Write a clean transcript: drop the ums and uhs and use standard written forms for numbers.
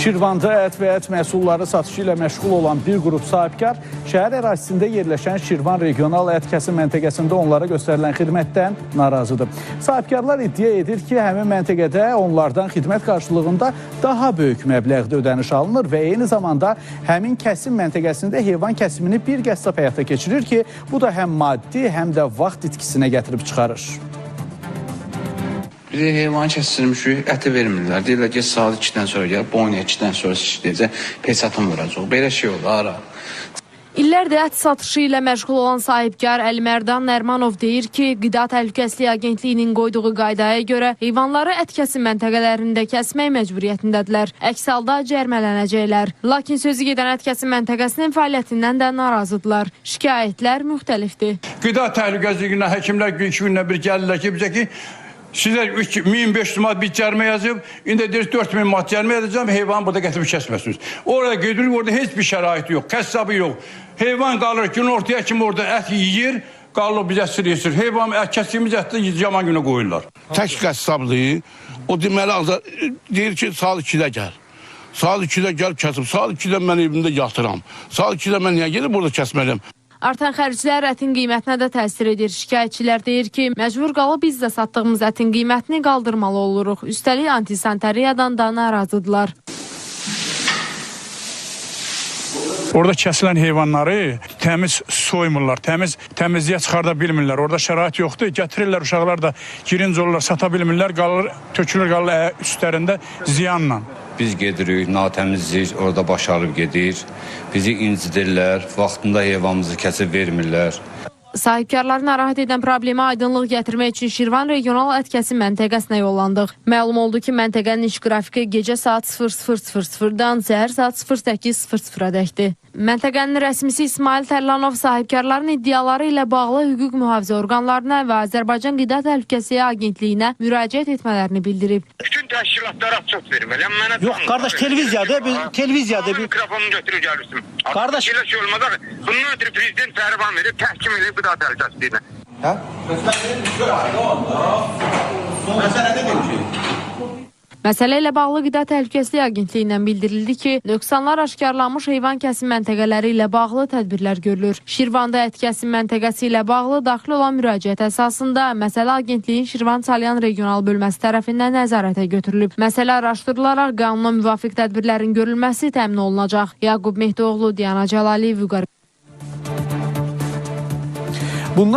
Şirvanda ət və ət məhsulları satışı ilə məşğul olan bir qrup sahibkar şəhər ərazisində yerləşən Şirvan regional ət kəsim məntəqəsində onlara göstərilən xidmətdən narazıdır. Sahibkarlar iddia edir ki, həmin məntəqədə onlardan xidmət qarşılığında daha böyük məbləğdə ödəniş alınır və eyni zamanda həmin kəsim məntəqəsində heyvan kəsimini bir qəssab həyata keçirir ki, bu da həm maddi, həm də vaxt itkisinə gətirib çıxarır. Bize heyvan kəsilmişik, əti vermirlər. Deyirlər ki, saat 2-dən sonra gəl, boyuna 2-dən sonra işləyəcək, peçatın vuracaq. Belə şey olur, ara. İllərdir ət satışı ilə məşğul olan sahibkar Əlimərdan Nərmanov deyir ki, Qida Təhlükəsizliyi Agentliyinin qoyduğu qaydaya görə heyvanları ət kəsim məntəqələrində kəsmək məcburiyyətindədirlər. Əks halda cərmələnəcəklər. Lakin sözü gedən ət kəsim məntəqəsinin fəaliyyətindən də narazıdırlar. Şikayətlər müxtəlifdir. Qida Təhlükəsizliyindən həkimlər 2 gündən bir gəlirlər ki, bizə ki, sizə 1500 manat bir cərmə yazıb, indi deyir 4000 manat cərmə yazacağım, heyvanı burada gətirib kəsməsiniz. Oraya gedirik, orada heç bir şəraiti yox, qəssabı yox. Heyvan qalır gün ortaya kimi orada ət yiyir, qalır bizə sırıyır. Heyvan kəsdiyimiz ətdə yaman günə qoyurlar. Tək qəssablığı, o deməli deyir ki, saat 2-də gəl. Saat 2-də gəl kəsib, saat 2-də mən evimdə yatıram. Saat 2-də mən niyə gedib burada kəsməliyəm? Artan xərclər ətin qiymətinə də təsir edir. Şikayətçilər deyir ki, məcbur qalıb biz də satdığımız ətin qiymətini qaldırmalı oluruq. Üstəlik antisanitariyadan da narazıdırlar. Orada kəsilən heyvanları təmiz soymurlar, təmizliyə çıxarda bilmirlər. Orada şərait yoxdur. Gətirirlər, uşaqlar da girinci olurlar, sata bilmirlər, tökülür qalır üstlərində ziyanla. Biz gedirik, natəmizlik orada başarıb gedir. Bizi incidirlər, vaxtında heyvanımızı kəsib vermirlər. Sahibkarları narahat edən problemə aydınlıq gətirmək üçün Şirvan regional ət kəsim məntəqəsinə yollandıq. Məlum oldu ki, məntəqənin iş qrafiki gecə saat 00:00-dan səhər saat 08:00-dəkdir. Məntəqənin rəsmisi İsmail Tərlanov sahibkarların iddiaları ilə bağlı hüquq mühafizə orqanlarına və Azərbaycan Qida Təhlükəsizliyi Agentliyinə müraciət etmələrini bildirib. Bütün təşkilatlara çox verməliyəm. Yox, qardaş, televiziyada bir mikrofonu götürüb gəlirsin. Qardaş, elə şey olmaz. Bundan ötürü prezident fərman verib, təhkim edib Qida Təhlükəsizliyinə. hə? Məsələ ilə bağlı Qida Təhlükəsizliyi Agentliyindən bildirildi ki, nöqsanlar aşkarlanmış heyvan kəsim məntəqələri ilə bağlı tədbirlər görülür. Şirvanda ət kəsim məntəqəsi ilə bağlı daxil olan müraciət əsasında məsələ Agentliyin Şirvan Salyan regional bölməsi tərəfindən nəzarətə götürülüb. Məsələ araşdırılaraq qanuna müvafiq tədbirlərin görülməsi təmin olunacaq. Yaqub Mehdoğlu, Diana Cəlali, Vüqar. Bunlar